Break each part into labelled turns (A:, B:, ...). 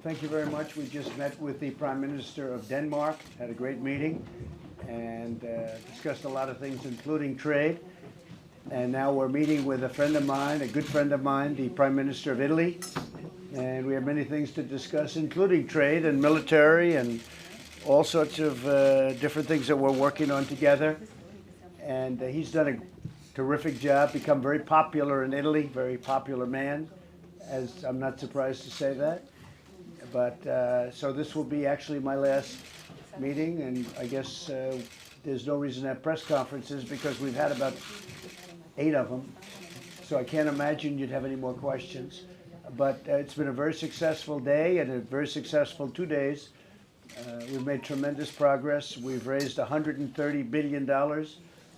A: Thank you very much. We just met with the Prime Minister of Denmark, had a great meeting, and discussed a lot of things, including trade. And now we're meeting with a friend of mine, a good friend of mine, the Prime Minister of Italy. And we have many things to discuss, including trade and military and all sorts of different things that we're working on together. And he's done a terrific job, become very popular in Italy, very popular man, as I'm not surprised to say that. But so this will be actually my last meeting, and I guess there's no reason to have press conferences because we've had about 8 of them. So I can't imagine you'd have any more questions. But it's been a very successful day and a very successful 2 days. We've made tremendous progress. We've raised $130 billion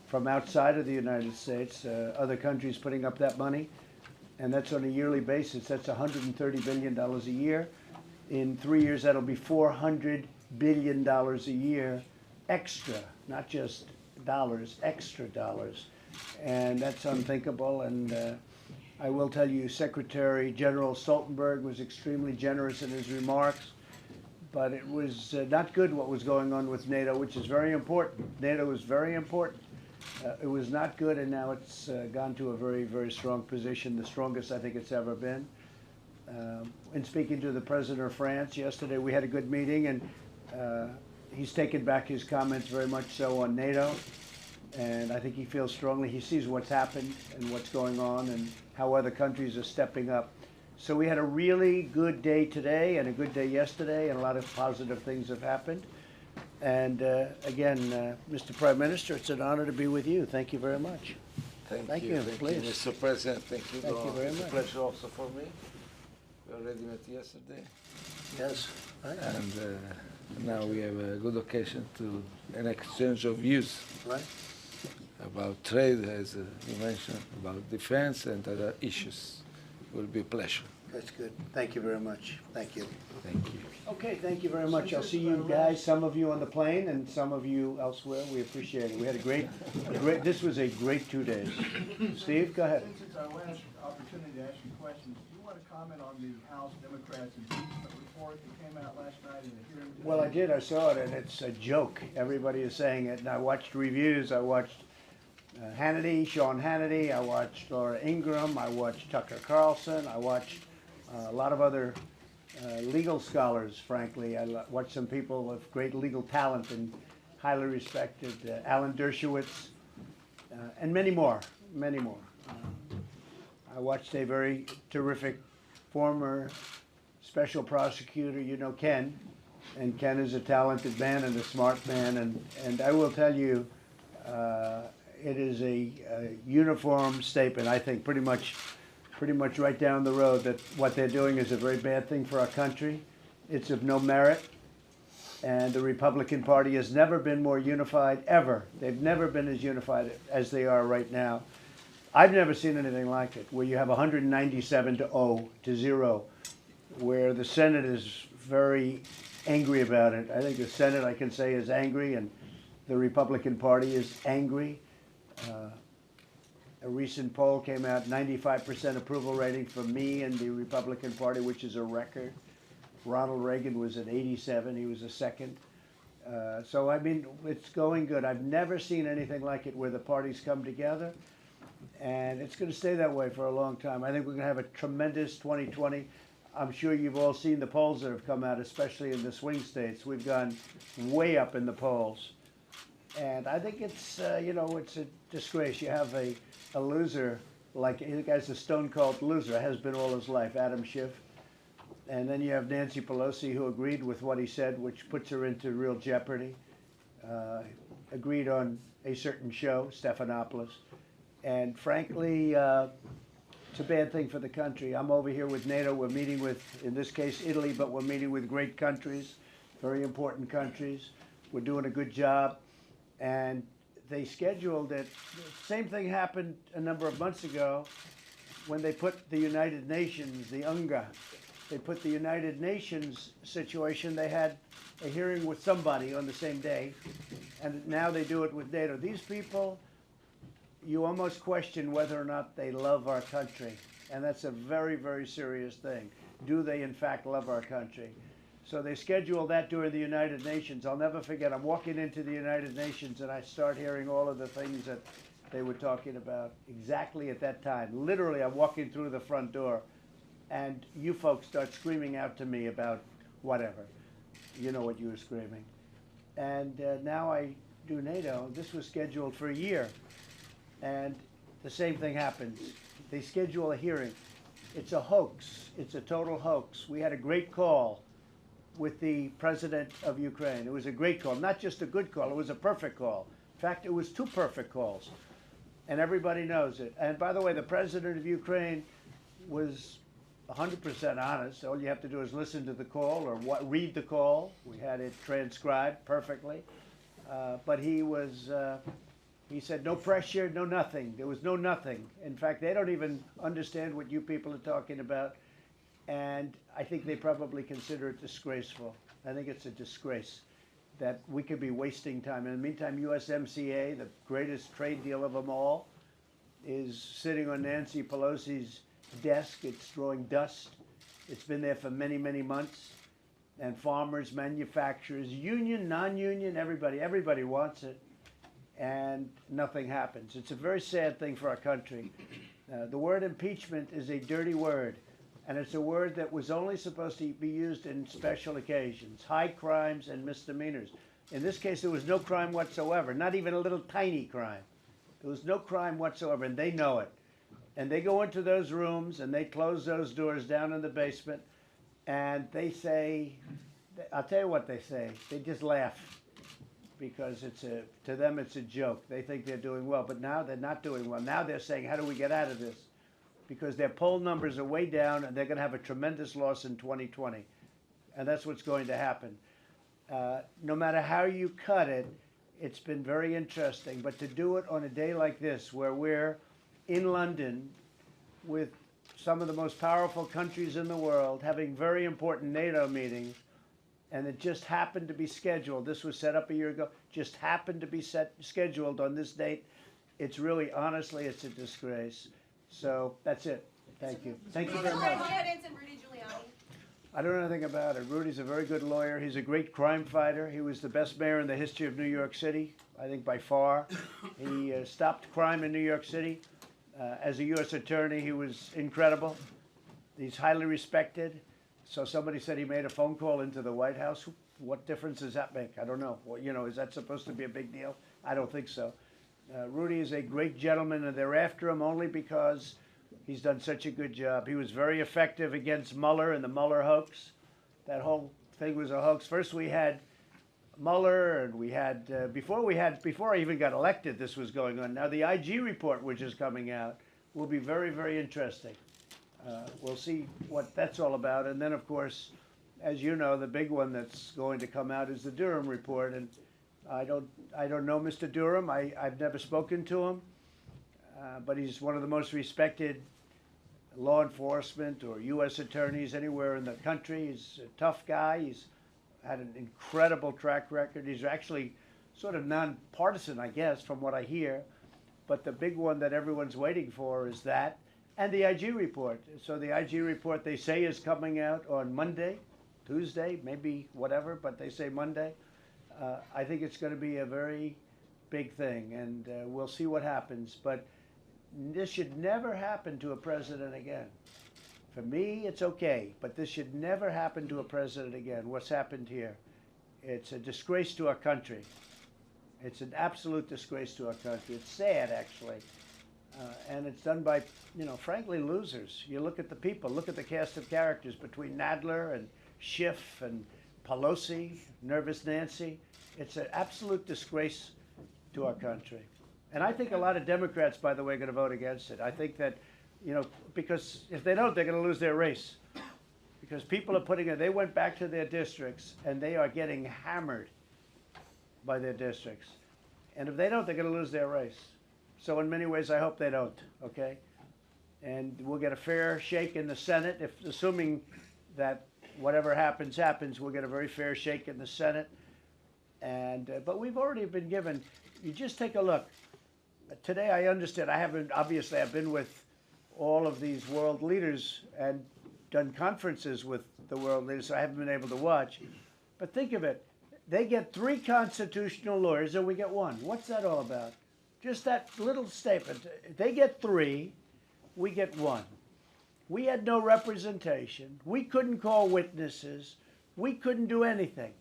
A: from outside of the United States, other countries putting up that money. And that's on a yearly basis. That's $130 billion a year. In 3 years, that'll be $400 billion a year extra, not just dollars, extra dollars. And that's unthinkable. And I will tell you, Secretary General Stoltenberg was extremely generous in his remarks. But it was not good what was going on with NATO, which is very important. NATO is very important. It was not good, and now it's gone to a very, very strong position, the strongest I think it's ever been. In speaking to the President of France yesterday, we had a good meeting, and he's taken back his comments very much so on NATO. And I think he feels strongly. He sees what's happened and what's going on and how other countries are stepping up. So we had a really good day today and a good day yesterday, and a lot of positive things have happened. And again, Mr. Prime Minister, it's an honor to be with you. Thank you very much.
B: Thank you,
A: please.
B: Mr. President. Thank you.
A: Thank you very
B: It's
A: much.
B: a pleasure also for me. We already met yesterday.
A: Yes.
B: And now we have a good occasion to an exchange of views
A: Right.
B: about trade, as you mentioned, about defense and other issues. It will be a pleasure.
A: That's good. Thank you very much. Thank you.
B: Thank you.
A: Okay, thank you very much. I'll see you guys, some of you on the plane and some of you elsewhere. We appreciate it. We had a great, this was a great 2 days. Steve, go ahead.
C: Since it's our last opportunity to ask you questions, do you want to comment on the House Democrats' impeachment report that came out last night in the hearing today?
A: Well, I did. I saw it, and it's a joke. Everybody is saying it, and I watched reviews. I watched Hannity, Sean Hannity. I watched Laura Ingraham. I watched Tucker Carlson. I watched a lot of other legal scholars, frankly. I watched some people of great legal talent and highly respected, Alan Dershowitz, and many more, many more. I watched a very terrific former special prosecutor, you know Ken, and Ken is a talented man and a smart man, and I will tell you, it is a uniform statement, I think, pretty much right down the road, that what they're doing is a very bad thing for our country. It's of no merit, and the Republican Party has never been more unified, ever. They've never been as unified as they are right now. I've never seen anything like it, where you have 197 to 0, where the Senate is very angry about it. I think the Senate, I can say, is angry, and the Republican Party is angry. A recent poll came out, 95% approval rating for me and the Republican Party, which is a record. Ronald Reagan was at 87, he was a second. So, I mean, it's going good. I've never seen anything like it where the parties come together, and it's going to stay that way for a long time. I think we're going to have a tremendous 2020. I'm sure you've all seen the polls that have come out, especially in the swing states. We've gone way up in the polls. And I think it's, you know, it's a disgrace. You have a loser, like, the guy's a stone-cold loser, has been all his life, Adam Schiff. And then you have Nancy Pelosi, who agreed with what he said, which puts her into real jeopardy. Agreed on a certain show, Stephanopoulos. And frankly, it's a bad thing for the country. I'm over here with NATO. We're meeting with, in this case, Italy, but we're meeting with great countries, very important countries. We're doing a good job. And they scheduled it. The same thing happened a number of months ago when they put the United Nations, the UNGA, they put the United Nations situation. They had a hearing with somebody on the same day, and now they do it with NATO. These people, you almost question whether or not they love our country, and that's a very, very serious thing. do they in fact love our country? So they scheduled that during the United Nations. I'll never forget, I'm walking into the United Nations and I start hearing all of the things that they were talking about exactly at that time. Literally, I'm walking through the front door and you folks start screaming out to me about whatever. You know what you were screaming. And now I do NATO. This was scheduled for a year. And the same thing happens. They schedule a hearing. It's a hoax. It's a total hoax. We had a great call with the president of Ukraine. It was a great call, not just a good call, it was a perfect call. In fact, it was two perfect calls, and everybody knows it. And by the way, the president of Ukraine was 100% honest. All you have to do is listen to the call or read the call. We had it transcribed perfectly. But he said no pressure, no nothing. There was no nothing. In fact, they don't even understand what you people are talking about. And I think they probably consider it disgraceful. I think it's a disgrace that we could be wasting time. In the meantime, USMCA, the greatest trade deal of them all, is sitting on Nancy Pelosi's desk. It's drawing dust. It's been there for many, many months. And farmers, manufacturers, union, non-union, everybody wants it. And nothing happens. It's a very sad thing for our country. The word impeachment is a dirty word. And it's a word that was only supposed to be used in special occasions, high crimes and misdemeanors. In this case, there was no crime whatsoever, not even a little tiny crime. There was no crime whatsoever, and they know it. And they go into those rooms, and they close those doors down in the basement, and they say, I'll tell you what they say. They just laugh because to them it's a joke. They think they're doing well, but now they're not doing well. Now they're saying, how do we get out of this? Because their poll numbers are way down, and they're going to have a tremendous loss in 2020. And that's what's going to happen. No matter how you cut it, it's been very interesting. But to do it on a day like this, where we're in London with some of the most powerful countries in the world, having very important NATO meetings, and it just happened to be scheduled. This was set up a year ago, just happened to be scheduled on this date. It's really, honestly, it's a disgrace. So that's it. Thank you. Thank you very much.
D: Evidence in Rudy Giuliani.
A: I don't know anything about it. Rudy's a very good lawyer. He's a great crime fighter. He was the best mayor in the history of New York City, I think by far. He stopped crime in New York City. As a U.S. attorney, he was incredible. He's highly respected. So somebody said he made a phone call into the White House. What difference does that make? I don't know. Well, is that supposed to be a big deal? I don't think so. Rudy is a great gentleman, and they're after him only because he's done such a good job. He was very effective against Mueller and the Mueller hoax. That whole thing was a hoax. First we had Mueller, and we had before I even got elected, this was going on. Now the IG report, which is coming out, will be very, very interesting. We'll see what that's all about. And then, of course, as you know, the big one that's going to come out is the Durham report. And I don't know Mr. Durham. I've never spoken to him, but he's one of the most respected law enforcement or U.S. attorneys anywhere in the country. He's a tough guy. He's had an incredible track record. He's actually sort of nonpartisan, I guess, from what I hear. But the big one that everyone's waiting for is that, and the IG report. So the IG report, they say, is coming out on Monday, Tuesday, maybe whatever, but they say Monday. I think it's going to be a very big thing, and we'll see what happens. But this should never happen to a president again. For me, it's okay, but this should never happen to a president again. What's happened here? It's a disgrace to our country. It's an absolute disgrace to our country. It's sad, actually. And it's done by, frankly, losers. You look at the people, look at the cast of characters between Nadler and Schiff and Pelosi, Nervous Nancy. It's an absolute disgrace to our country. And I think a lot of Democrats, by the way, are going to vote against it. I think that, because if they don't, they're going to lose their race. Because people are they went back to their districts, and they are getting hammered by their districts. And if they don't, they're going to lose their race. So in many ways, I hope they don't, okay? And we'll get a fair shake in the Senate, assuming that whatever happens, we'll get a very fair shake in the Senate. And but we've already been given, you just take a look. Today I understand, I've been with all of these world leaders, and done conferences with the world leaders, so I haven't been able to watch. But think of it. They get 3 constitutional lawyers and we get 1. What's that all about? Just that little statement. They get 3, we get 1. We had no representation. We couldn't call witnesses. We couldn't do anything.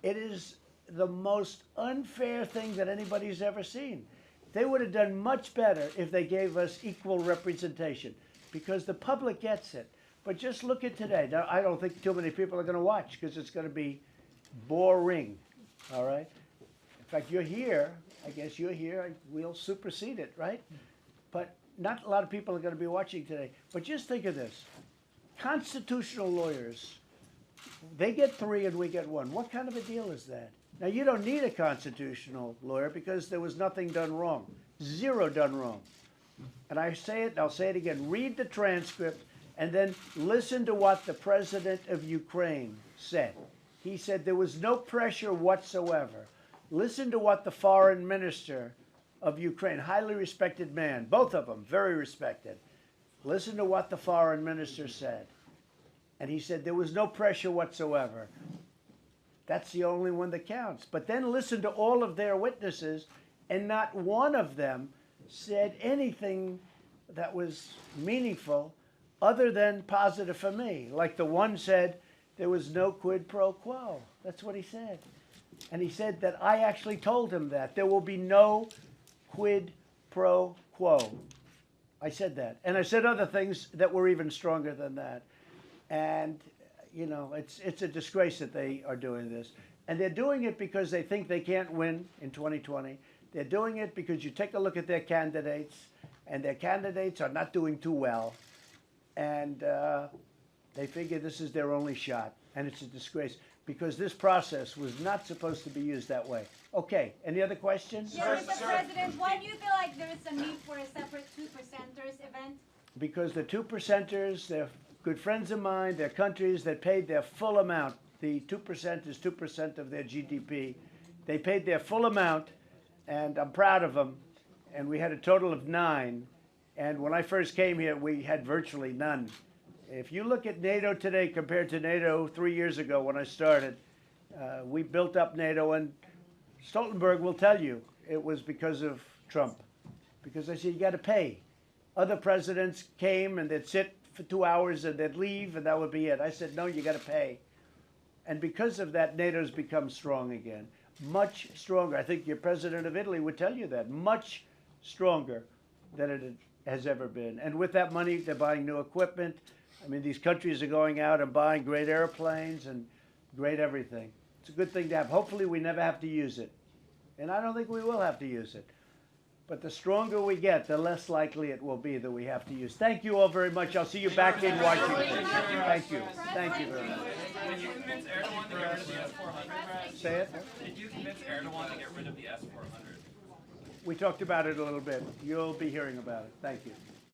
A: It is the most unfair thing that anybody's ever seen. They would have done much better if they gave us equal representation, because the public gets it. But just look at today. Now, I don't think too many people are going to watch because it's going to be boring, all right? In fact, you're here. I guess you're here. We'll supersede it, right? But not a lot of people are going to be watching today. But just think of this. Constitutional lawyers, they get 3 and we get 1. What kind of a deal is that? Now, you don't need a constitutional lawyer because there was nothing done wrong. 0 done wrong. And I say it, and I'll say it again. Read the transcript and then listen to what the president of Ukraine said. He said there was no pressure whatsoever. Listen to what the foreign minister of Ukraine, highly respected man, both of them, very respected. Listen to what the foreign minister said. And he said there was no pressure whatsoever. That's the only one that counts. But then listen to all of their witnesses, and not one of them said anything that was meaningful other than positive for me. Like the one said, there was no quid pro quo. That's what he said. And he said that I actually told him that. There will be no quid pro quo. I said that. And I said other things that were even stronger than that. And, you know, it's a disgrace that they are doing this. And they're doing it because they think they can't win in 2020. They're doing it because you take a look at their candidates, and their candidates are not doing too well. And they figure this is their only shot. And it's a disgrace because this process was not supposed to be used that way. Okay, any other questions?
D: Yes, Mr. President, why do you feel like there is a need for a separate 2%ers event?
A: Because the 2%ers, they're good friends of mine, they're countries that paid their full amount. The 2% is 2% of their GDP. They paid their full amount, and I'm proud of them. And we had a total of 9. And when I first came here, we had virtually none. If you look at NATO today compared to NATO 3 years ago when I started, we built up NATO, and Stoltenberg will tell you it was because of Trump. Because I said, you got to pay. Other presidents came and they'd sit for 2 hours and they'd leave and that would be it. I said, no, you got to pay. And because of that, NATO's become strong again. Much stronger. I think your president of Italy would tell you that. Much stronger than it has ever been. And with that money, they're buying new equipment. I mean, these countries are going out and buying great airplanes and great everything. It's a good thing to have. Hopefully, we never have to use it. And I don't think we will have to use it. But the stronger we get, the less likely it will be that we have to use. Thank you all very much. I'll see you back in Washington. Thank you. Thank you very much.
E: Did you convince Erdogan to get rid of the S-400?
A: Say it.
E: Did you convince Erdogan to get rid of the S-400?
A: We talked about it a little bit. You'll be hearing about it. Thank you.